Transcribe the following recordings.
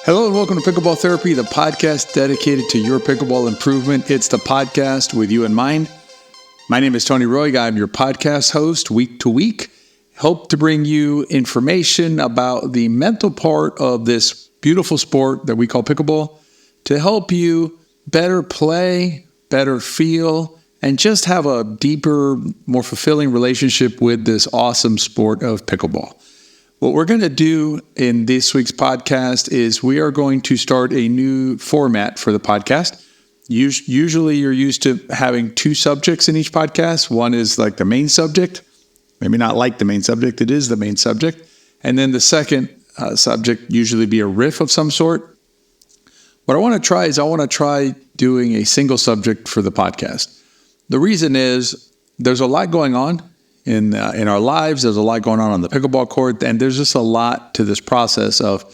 Hello and welcome to Pickleball Therapy, the podcast dedicated to your pickleball improvement. It's the podcast with you in mind. My name is Tony Roy. I'm your podcast host week to week. Hope to bring you information about the mental part of this beautiful sport that we call pickleball to help you better play, better feel, and just have a deeper, more fulfilling relationship with this awesome sport of pickleball. What we're going to do in this week's podcast is we are going to start a new format for the podcast. Usually you're used to having two subjects in each podcast. One is like the main subject, maybe not like the main subject, it is the main subject. And then the second subject usually be a riff of some sort. What I want to try is doing a single subject for the podcast. The reason is there's a lot going on in our lives. There's a lot going on the pickleball court, and there's just a lot to this process of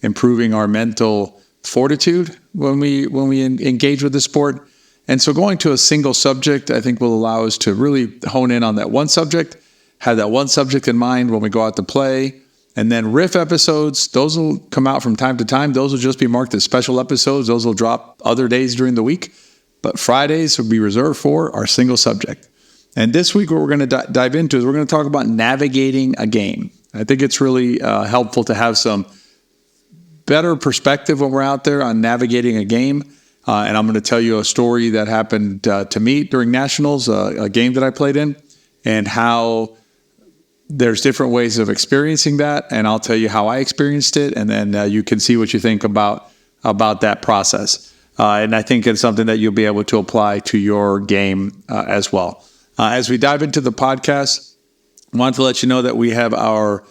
improving our mental fortitude when we engage with the sport. And so going to a single subject, I think, will allow us to really hone in on that one subject, have that one subject in mind when we go out to play. And then riff episodes, those will come out from time to time. Those will just be marked as special episodes. Those will drop other days during the week. But Fridays will be reserved for our single subject. And this week, what we're going to dive into is we're going to talk about navigating a game. I think it's really helpful to have some better perspective when we're out there on navigating a game. And I'm going to tell you a story that happened to me during Nationals, a game that I played in, and how there's different ways of experiencing that. And I'll tell you how I experienced it, and then you can see what you think about that process. And I think it's something that you'll be able to apply to your game as well. As we dive into the podcast, I wanted to let you know that we have our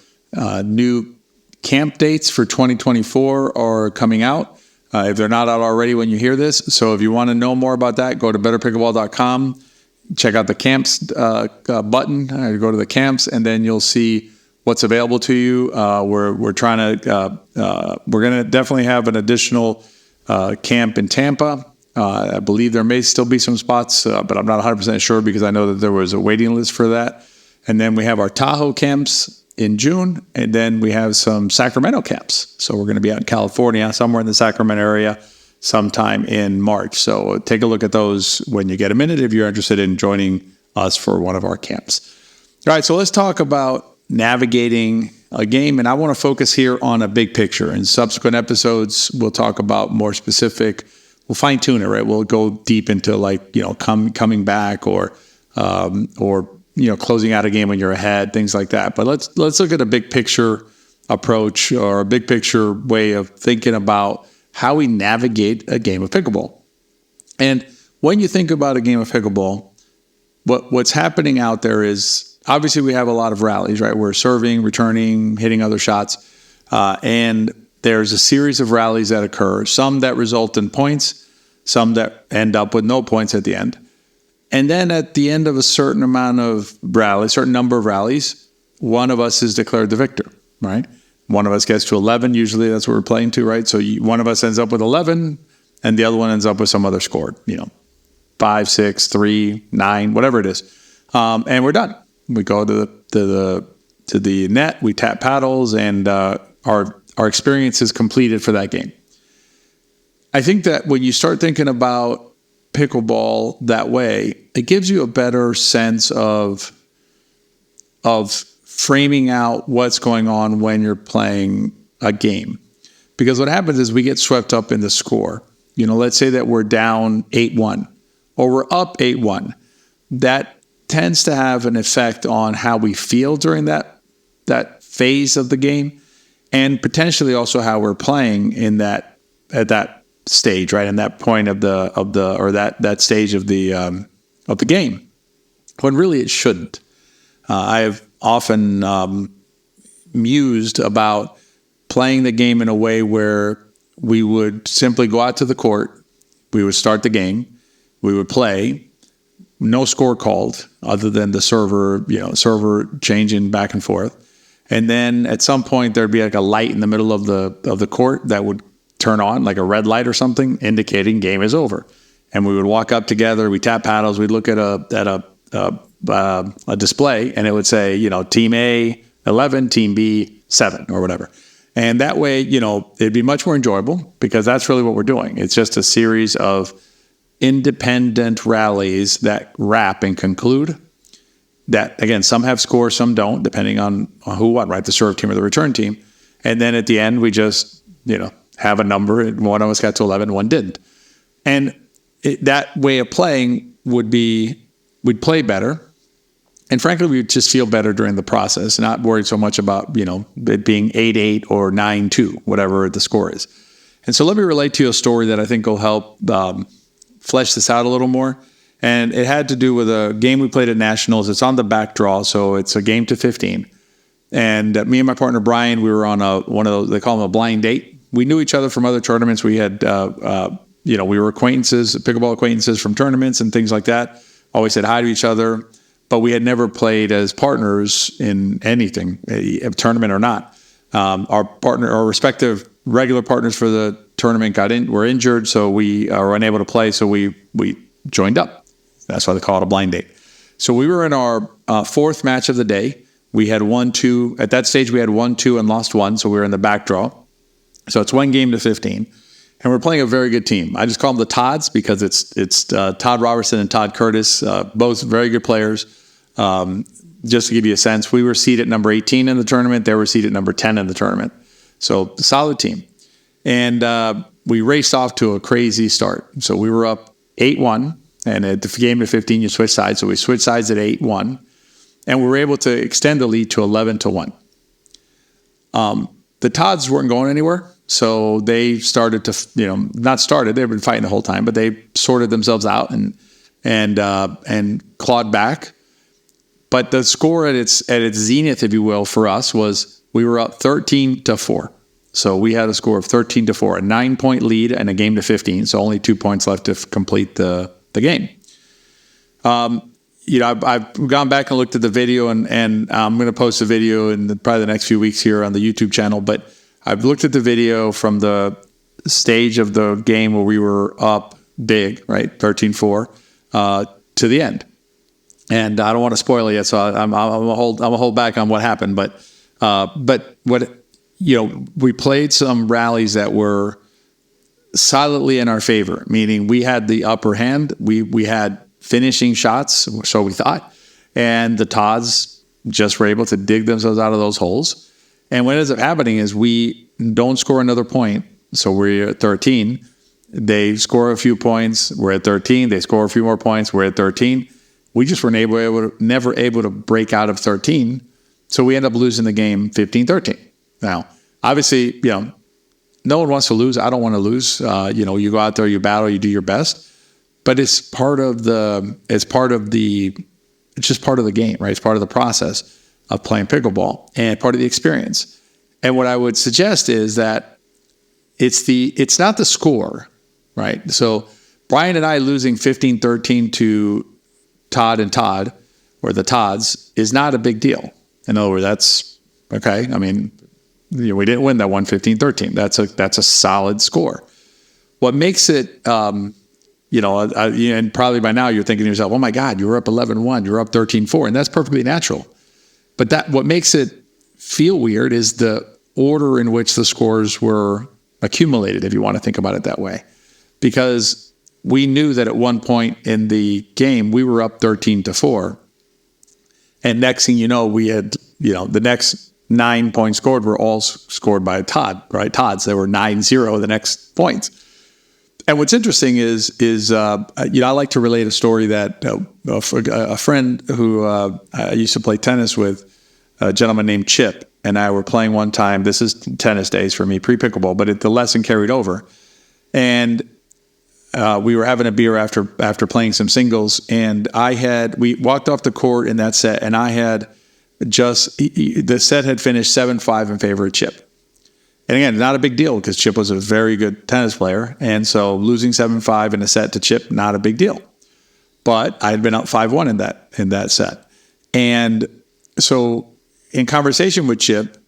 new camp dates for 2024 are coming out. If they're not out already when you hear this. So if you want to know more about that, go to betterpickleball.com, check out the camps button, go to the camps, and then you'll see what's available to you. We're going to definitely have an additional camp in Tampa. I believe there may still be some spots, but I'm not 100% sure because I know that there was a waiting list for that. And then we have our Tahoe camps in June, and then we have some Sacramento camps. So we're going to be out in California, somewhere in the Sacramento area, sometime in March. So take a look at those when you get a minute if you're interested in joining us for one of our camps. All right, so let's talk about navigating a game, and I want to focus here on a big picture. In subsequent episodes, we'll talk about more specific. We'll fine tune it, right? We'll go deep into coming back or closing out a game when you're ahead, things like that. But let's look at a big picture approach or a big picture way of thinking about how we navigate a game of pickleball. And when you think about a game of pickleball, what's happening out there is obviously we have a lot of rallies, right? We're serving, returning, hitting other shots, and there's a series of rallies that occur, some that result in points, some that end up with no points at the end. And then at the end of a certain number of rallies, one of us is declared the victor, right? One of us gets to 11. Usually that's what we're playing to, right? So one of us ends up with 11 and the other one ends up with some other score, 5, 6, 3, 9, whatever it is. And we're done. We go to the net, we tap paddles, and our experience is completed for that game. I think that when you start thinking about pickleball that way, it gives you a better sense of framing out what's going on when you're playing a game. Because what happens is we get swept up in the score. Let's say that we're down 8-1 or we're up 8-1. That tends to have an effect on how we feel during that phase of the game. And potentially also how we're playing at that stage, right? In that point of that stage of the game, when really it shouldn't. I've often mused about playing the game in a way where we would simply go out to the court, we would start the game, we would play, no score called other than the server changing back and forth. And then at some point there'd be like a light in the middle of the court that would turn on, like a red light or something, indicating game is over. And we would walk up together, we tap paddles, we'd look at a display, and it would say, Team A 11, Team B 7, or whatever. And that way, it'd be much more enjoyable because that's really what we're doing. It's just a series of independent rallies that wrap and conclude. That, again, some have scores, some don't, depending on who won, right? The serve team or the return team. And then at the end, we just, have a number. One of us got to 11, one didn't. And that way of playing would be, we'd play better. And frankly, we'd just feel better during the process, not worried so much about, it being 8-8 or 9-2, whatever the score is. And so let me relate to you a story that I think will help flesh this out a little more. And it had to do with a game we played at Nationals. It's on the back draw, so it's a game to 15. And me and my partner, Brian, we were on one of those, they call them a blind date. We knew each other from other tournaments. We had, we were acquaintances, pickleball acquaintances from tournaments and things like that. Always said hi to each other, but we had never played as partners in anything, a tournament or not. Our respective regular partners for the tournament were injured, so we were unable to play, so we joined up. That's why they call it a blind date. So we were in our fourth match of the day. We had 1-2. At that stage, we had 1-2 and lost 1, so we were in the back draw. So it's 1 game to 15. And we're playing a very good team. I just call them the Todds because it's Todd Robertson and Todd Curtis, both very good players. Just to give you a sense, we were seeded number 18 in the tournament. They were seeded number 10 in the tournament. So solid team. And we raced off to a crazy start. So we were up 8-1. And at the game to 15, you switch sides. So we switched sides at 8-1. And we were able to extend the lead to 11-1. The Todds weren't going anywhere. So they started to, not started, they've been fighting the whole time, but they sorted themselves out and clawed back. But the score at its zenith, if you will, for us was we were up 13-4. So we had a score of 13-4, a 9-point lead and a game to 15. So only 2 points left to complete the game. I've gone back and looked at the video, and I'm going to post a video in probably the next few weeks here on the YouTube channel. But I've looked at the video from the stage of the game where we were up big, right, 13-4, to the end. And I don't want to spoil it yet, so I'm gonna hold back on what happened. But what we played some rallies that were solidly in our favor, meaning we had the upper hand. We had finishing shots, so we thought, and the Todds just were able to dig themselves out of those holes. And what ends up happening is we don't score another point, so we're at 13. They score a few points, we're at 13. They score a few more points, we're at 13. We just were never able to break out of 13, so we end up losing the game 15-13. Now, obviously, no one wants to lose. I don't want to lose. You go out there, you battle, you do your best. But it's just part of the game, right? It's part of the process of playing pickleball and part of the experience. And what I would suggest is that it's not the score, right? So Brian and I losing 15-13 to Todd and Todd, or the Todds, is not a big deal. In other words, that's okay. I mean, we didn't win that one 15-13. That's a solid score. What makes it, and probably by now you're thinking to yourself, oh my God, you were up 11-1, you're up 13-4, and that's perfectly natural. But what makes it feel weird is the order in which the scores were accumulated, if you want to think about it that way. Because we knew that at one point in the game, we were up 13-4. And next thing you know, we had, the next 9 points scored were all scored by Todd, right? Todds. They were 9-0 the next points. And what's interesting is I like to relate a story that a friend who I used to play tennis with, a gentleman named Chip, and I were playing one time. This is tennis days for me, pre-pickleball, but the lesson carried over. And we were having a beer after playing some singles, and we walked off the court in that set, and I had the set had finished 7-5 in favor of Chip. And again, not a big deal because Chip was a very good tennis player. And so losing 7-5 in a set to Chip, not a big deal. But I had been up 5-1 in that set. And so in conversation with Chip,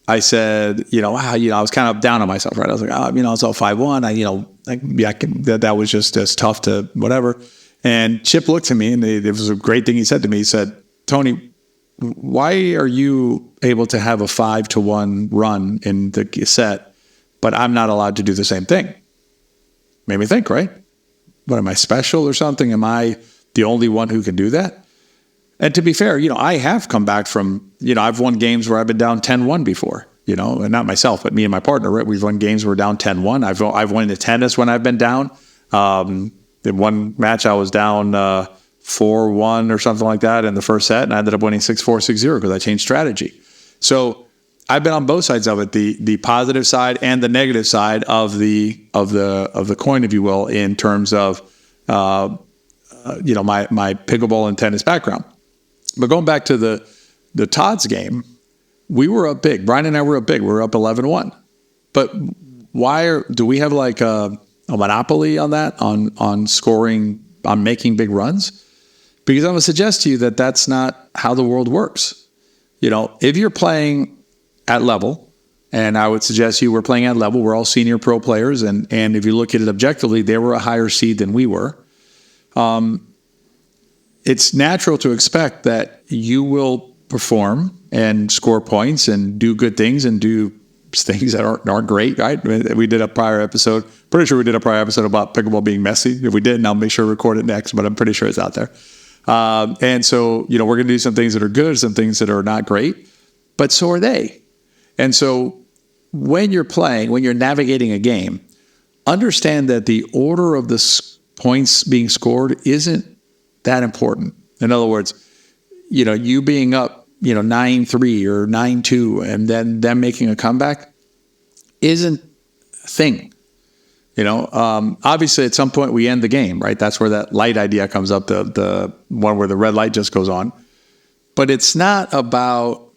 I said, I was kind of down on myself, right? I was like, I was up 5-1. That was just as tough to whatever. And Chip looked at me, and it was a great thing he said to me. He said, Tony, why are you able to have a 5-1 run in the set, but I'm not allowed to do the same thing? Made me think, right? What, am I special or something? Am I the only one who can do that? And to be fair, I have come back from, I've won games where I've been down 10-1 before, and not myself, but me and my partner, right? We've won games where we're down 10-1. I've won the tennis when I've been down. In one match, I was down 4-1 or something like that in the first set, and I ended up winning 6-4, 6-0 because I changed strategy. So I've been on both sides of it, the positive side and the negative side of the coin, if you will, in terms of my pickleball and tennis background. But going back to the Todd's game, we were up big. Brian and I were up big. We were up 11-1. But do we have like a monopoly on that, on scoring, on making big runs? Because I'm going to suggest to you that that's not how the world works. If you're playing at level, and I would suggest you were playing at level, we're all senior pro players, and if you look at it objectively, they were a higher seed than we were. It's natural to expect that you will perform and score points and do good things and do things that aren't great, right? We did a prior episode. Pretty sure we did a prior episode about pickleball being messy. If we didn't, I'll make sure to record it next, but I'm pretty sure it's out there. And so, we're going to do some things that are good, some things that are not great, but so are they. And so when you're playing, when you're navigating a game, understand that the order of the points being scored isn't that important. In other words, you being up, 9-3 or 9-2 and then them making a comeback isn't a thing. Obviously at some point we end the game, right? That's where that light idea comes up, the one where the red light just goes on. But it's not about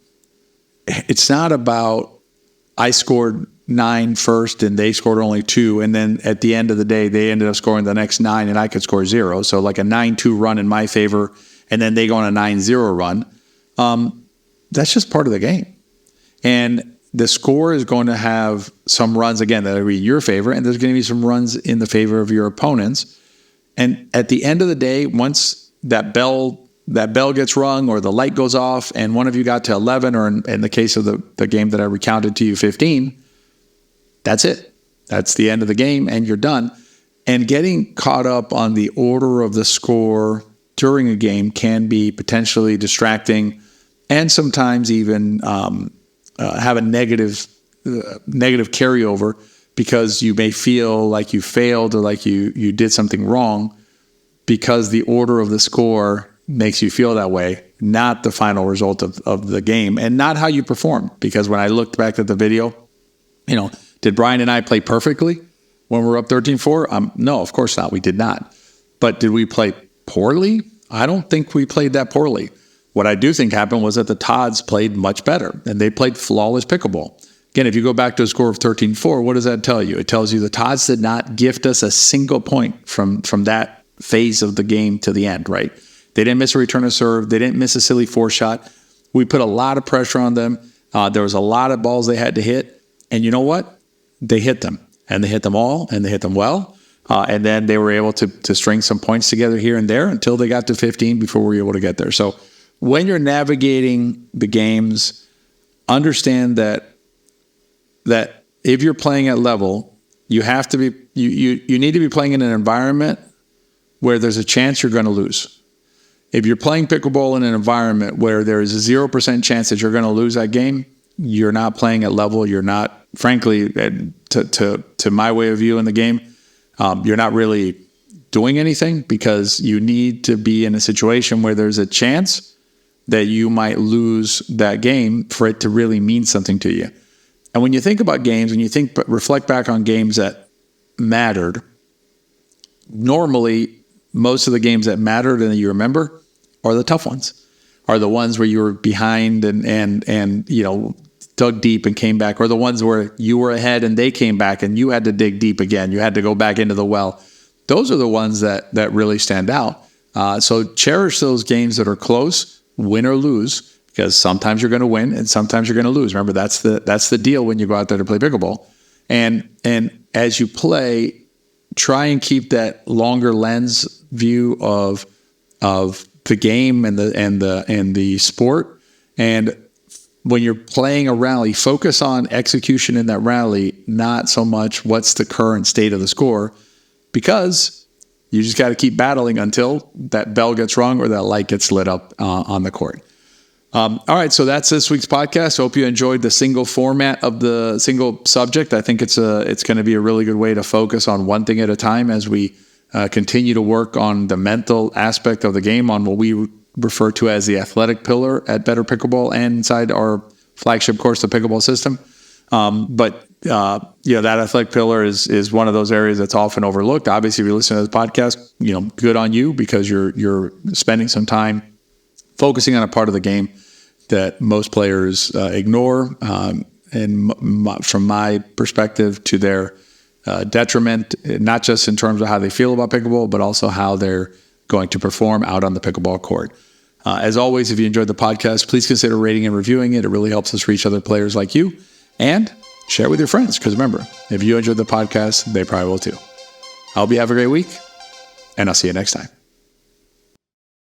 I scored 9 first and they scored only 2. And then at the end of the day, they ended up scoring the next 9 and I could score 0. So like a 9-2 run in my favor, and then they go on a 9-0 run. That's just part of the game. And the score is going to have some runs, again, that will be your favor, and there's going to be some runs in the favor of your opponents. And at the end of the day, once that bell gets rung or the light goes off and one of you got to 11, or in the case of the game that I recounted to you, 15, that's it. That's the end of the game and you're done. And getting caught up on the order of the score during a game can be potentially distracting and sometimes even have a negative carryover, because you may feel like you failed or like you did something wrong because the order of the score makes you feel that way, not the final result of the game and not how you perform. Because when I looked back at the video, did Brian and I play perfectly when we were up 13-4? No, of course not. We did not. But did we play poorly? I don't think we played that poorly. What I do think happened was that the Todds played much better, and they played flawless pickleball. Again, if you go back to a score of 13-4, what does that tell you? It tells you the Todds did not gift us a single point from that phase of the game to the end, right? They didn't miss a return of serve. They didn't miss a silly 4-shot. We put a lot of pressure on them. There was a lot of balls they had to hit. And you know what? They hit them. And they hit them all, and they hit them well. And then they were able to string some points together here and there until they got to 15 before we were able to get there. So when you're navigating the games, understand that if you're playing at level, you have to be you need to be playing in an environment where there's a chance you're going to lose. If you're playing pickleball in an environment where there is a 0% chance that you're going to lose that game, you're not playing at level. You're not, frankly, to my way of viewing the game, you're not really doing anything, because you need to be in a situation where there's a chance that you might lose that game for it to really mean something to you. And when you think about games, when you reflect back on games that mattered, normally most of the games that mattered and that you remember are the tough ones, are the ones where you were behind and dug deep and came back, or the ones where you were ahead and they came back and you had to dig deep again. You had to go back into the well. Those are the ones that really stand out. So cherish those games that are close, win or lose, because sometimes you're going to win and sometimes you're going to lose. Remember, that's the deal when you go out there to play pickleball. And as you play, try and keep that longer lens view of the game and the sport, And when you're playing a rally, focus on execution in that rally, not so much what's the current state of the score, because you just got to keep battling until that bell gets rung or that light gets lit up on the court. All right, so that's this week's podcast. Hope you enjoyed the single format of the single subject. I think it's going to be a really good way to focus on one thing at a time as we continue to work on the mental aspect of the game, on what we refer to as the athletic pillar at Better Pickleball and inside our flagship course, the Pickleball system. But that athletic pillar is one of those areas that's often overlooked. Obviously, if you listen to this podcast, good on you, because you're spending some time focusing on a part of the game that most players ignore, and from my perspective, to their detriment, not just in terms of how they feel about pickleball, but also how they're going to perform out on the pickleball court. As always, if you enjoyed the podcast, please consider rating and reviewing it. It really helps us reach other players like you. And share it with your friends, because remember, if you enjoyed the podcast, they probably will too. I hope you have a great week, and I'll see you next time.